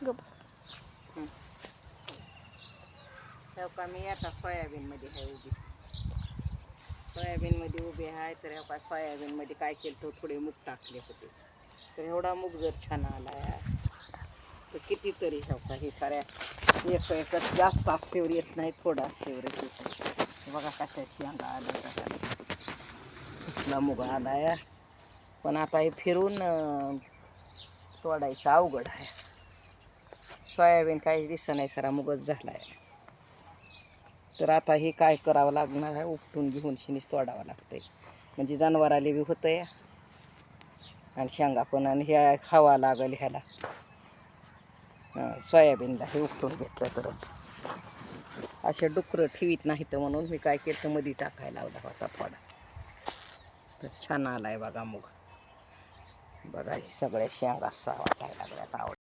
गप का मी आता सोयाबीनमध्ये आहे उभी. सोयाबीनमध्ये उभी आहे तर का सोयाबीनमध्ये काय केलं तर थोडे मूग टाकले होते. तर एवढा मूग जर छान आला तर कितीतरी का हे साऱ्या येसो एकच जास्त असल्यावर येत नाही, थोडं असल्यावरच येत. बघा कशा शेंगा आल्या कशा कसला मूग आला पण आता हे फिरून तोडायचं अवघड आहे. सोयाबीन काहीच दिसत नाही, सारा मुगच झाला आहे. तर आता हे काय करावं लागणार आहे, उपटून घेऊन शिनीस तोडावं लागतंय. म्हणजे जनावराला बी होतं या आणि शेंगा पण आणि ह्या खावा लागल ह्याला सोयाबीनला हे उपटून घेतलं तरच. असे डुकरं ठेवीत नाही तर म्हणून मी काय केलं तर मध्ये टाकायला लावला होता थोडा. तर छान आलाय बघा मूग. बघा हे सगळ्या शेंगा वाटायला लागल्यात आवड.